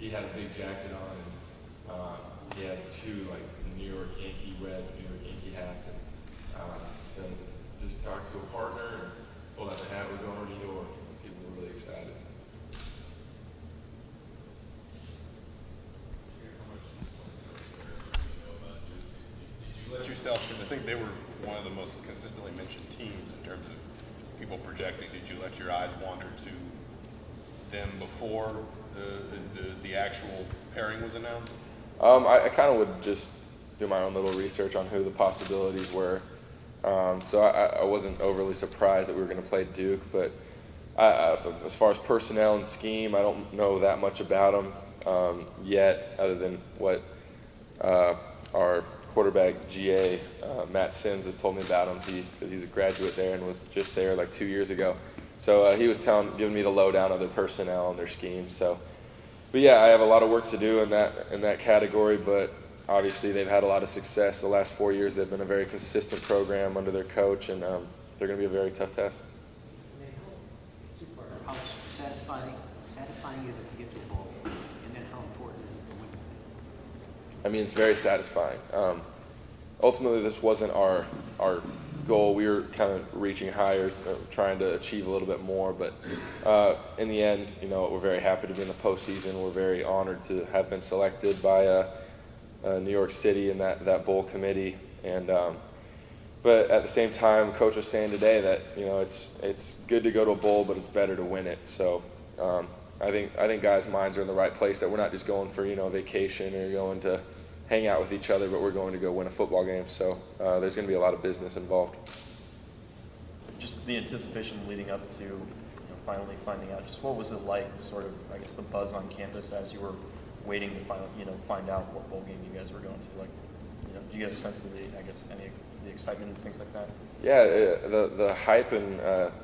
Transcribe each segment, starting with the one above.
he had a big jacket on, and he had two like New York Yankee red New York Yankee hats, and then just talked to a partner and pulled out the hat. We're going to New York, and people were really excited. Let yourself, because I think they were one of the most consistently mentioned teams in terms of people projecting. Did you let your eyes wander to them before the actual pairing was announced? I kind of would just do my own little research on who the possibilities were. So I wasn't overly surprised that we were going to play Duke, but as far as personnel and scheme, I don't know that much about them yet, other than what our quarterback GA Matt Sims has told me about him, because he's a graduate there and was just there like 2 years ago. So he was giving me the lowdown of their personnel and their scheme. But yeah, I have a lot of work to do in that category. But obviously they've had a lot of success the last 4 years. They've been a very consistent program under their coach, and they're going to be a very tough test. How satisfying is it to get to a bowl, and then how important is it to win? I mean, it's very satisfying. Ultimately, this wasn't our goal. We were kind of reaching higher, trying to achieve a little bit more. But in the end, we're very happy to be in the postseason. We're very honored to have been selected by New York City and that bowl committee. And but at the same time, Coach was saying today that it's good to go to a bowl, but it's better to win it. So I think guys' minds are in the right place, that we're not just going for vacation or going to hang out with each other, but we're going to go win a football game. So there's going to be a lot of business involved. Just the anticipation leading up to finally finding out, just what was it like, sort of, I guess, the buzz on campus as you were waiting to find out what bowl game you guys were going to? Like, do you get a sense of the excitement and things like that? Yeah, the hype and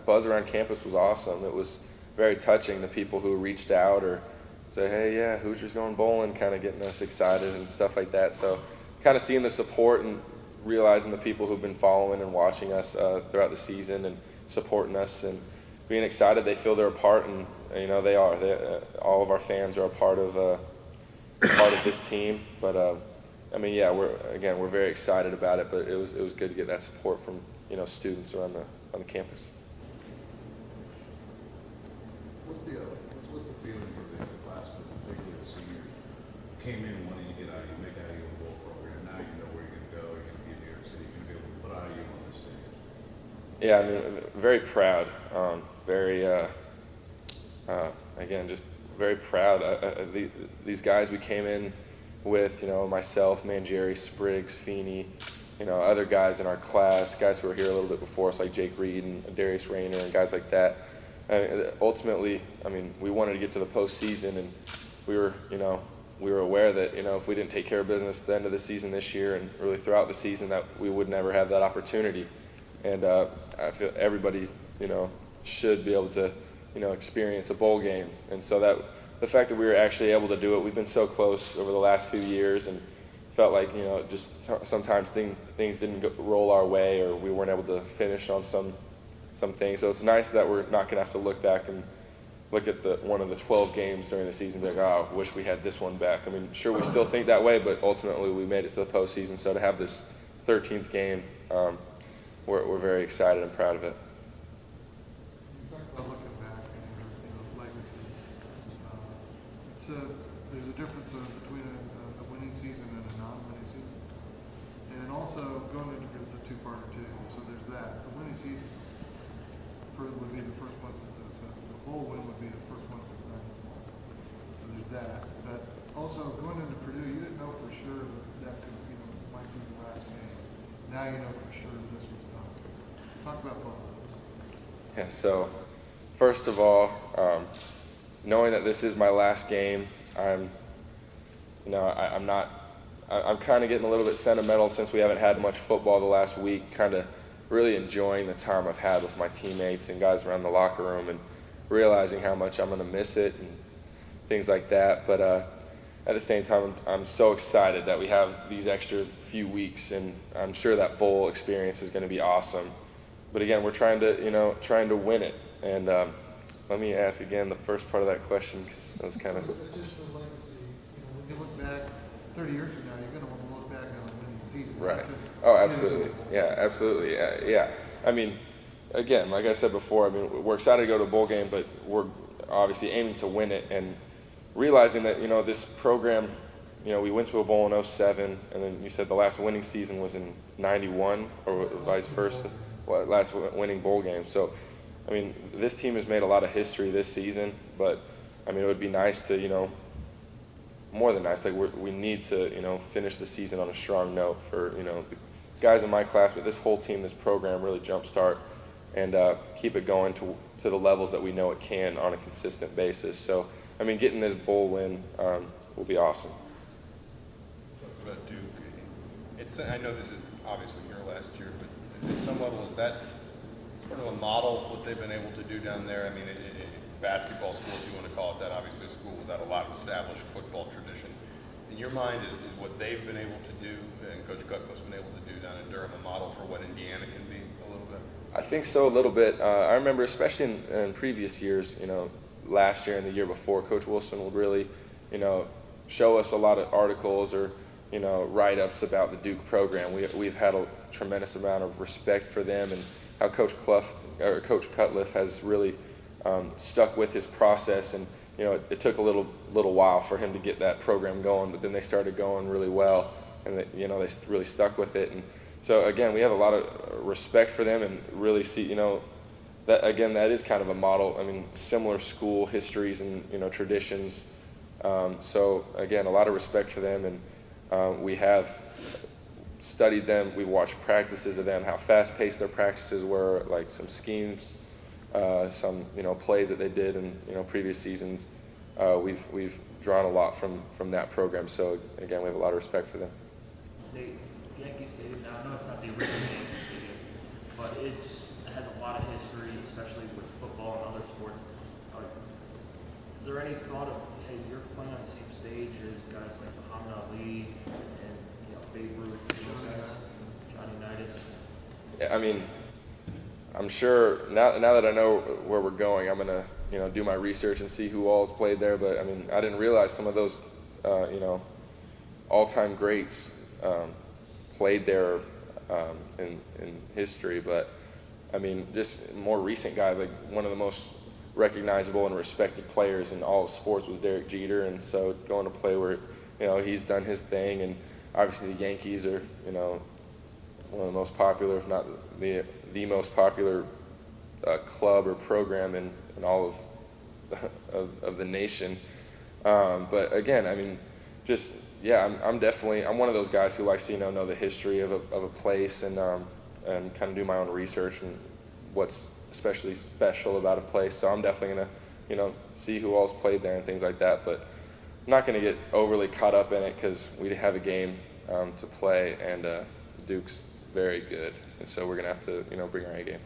buzz around campus was awesome. It was very touching, the people who reached out or say, hey, yeah, Hoosier's going bowling, kind of getting us excited and stuff like that. So kind of seeing the support and realizing the people who've been following and watching us throughout the season and supporting us and being excited, they feel they're a part, and they are. All of our fans are a part of this team. But I mean, yeah, we're very excited about it. But it was good to get that support from students around on the campus. What's the feeling for the classmen, particularly the seniors, came in wanting to get out of you, make out of you a bowl program? Now you know where you're going to go. You're going to be in New York City. You're going to be able to put out of you on this stage. Yeah, I mean, very proud. Again, just very proud. These guys we came in with, myself, Mangieri, Spriggs, Feeney, other guys in our class, guys who were here a little bit before us, like Jake Reed and Darius Rayner and guys like that. Ultimately, we wanted to get to the postseason, and we were aware that if we didn't take care of business at the end of the season this year and really throughout the season, that we would never have that opportunity. And I feel everybody should be able to experience a bowl game. And so that the fact that we were actually able to do it, we've been so close over the last few years, and felt like just sometimes things didn't roll our way, or we weren't able to finish on some things. So it's nice that we're not going to have to look back and look at one of the 12 games during the season and be like, oh, I wish we had this one back. Sure, we still think that way, but ultimately we made it to the postseason. So to have this 13th game, we're very excited and proud of it. You talked about looking back and legacy. There's a difference between a winning season and a non-winning season. And also, going into it's a two-parter too. So there's that. The winning season would be the first one since the bowl win would be the first one since 94. So there's that. But also going into Purdue, you didn't know for sure that could might be the last game. Now you know for sure that this was done. Talk about both of those. Yeah. So first of all, knowing that this is my last game, I'm kind of getting a little bit sentimental since we haven't had much football the last week. Kind of really enjoying the time I've had with my teammates and guys around the locker room, and realizing how much I'm going to miss it and things like that. But at the same time, I'm so excited that we have these extra few weeks, and I'm sure that bowl experience is going to be awesome. But again, we're trying to win it. And let me ask again the first part of that question, because that was kind of. Additional legacy back 30 years from now, you're going to want to look back on a winning season. not Right. just Oh, getting absolutely. to the bowl. Yeah, absolutely. Yeah. I mean, again, like I said before, I mean, we're excited to go to a bowl game, but we're obviously aiming to win it and realizing that, this program, we went to a bowl in 07, and then you said the last winning season was in 91 or vice versa, last winning bowl game. So, I mean, this team has made a lot of history this season, but, I mean, it would be nice to, more than nice, like we need to, finish the season on a strong note for, the guys in my class, but this whole team, this program really jumpstart and keep it going to the levels that we know it can on a consistent basis. So, I mean, getting this bowl win will be awesome. Talk about Duke. I know this is obviously your last year, but at some level, is that sort of a model of what they've been able to do down there? I mean, basketball school, if you want to call it that, obviously a school without a lot of established football tradition. In your mind, is what they've been able to do and Coach Cutcliffe's been able to do down in Durham a model for what Indiana can be a little bit? I think so, a little bit. I remember, especially in previous years, last year and the year before, Coach Wilson would really, show us a lot of articles or, write-ups about the Duke program. We've had a tremendous amount of respect for them and how Coach Cutcliffe has really stuck with his process. And, it took a little while for him to get that program going, but then they started going really well, and they really stuck with it. And so again, we have a lot of respect for them and really see, that is kind of a model. I mean, similar school histories and, traditions. So again, a lot of respect for them, and we have studied them. We watched practices of them, how fast-paced their practices were, like some schemes, some plays that they did in previous seasons. We've drawn a lot from that program. So again, we have a lot of respect for them. Yankee Stadium, now I know it's not the original Yankee Stadium, but it has a lot of history, especially with football and other sports. Is there any thought of, hey, you're playing on the same stage as guys like Muhammad Ali and Babe Ruth, those guys, Johnny Unitas? Yeah, I mean, I'm sure now that I know where we're going, I'm gonna do my research and see who all's played there. But I mean, I didn't realize some of those all-time greats played there in history. But I mean, just more recent guys, like one of the most recognizable and respected players in all of sports was Derek Jeter, and so going to play where he's done his thing, and obviously the Yankees are one of the most popular, if not the most popular club or program in all of the nation. But again, I mean, just I'm definitely one of those guys who likes to know the history of a place and kind of do my own research and what's especially special about a place. So I'm definitely gonna see who all's played there and things like that. But I'm not gonna get overly caught up in it because we have a game to play, and Duke's very good, and so we're gonna have to bring our A game.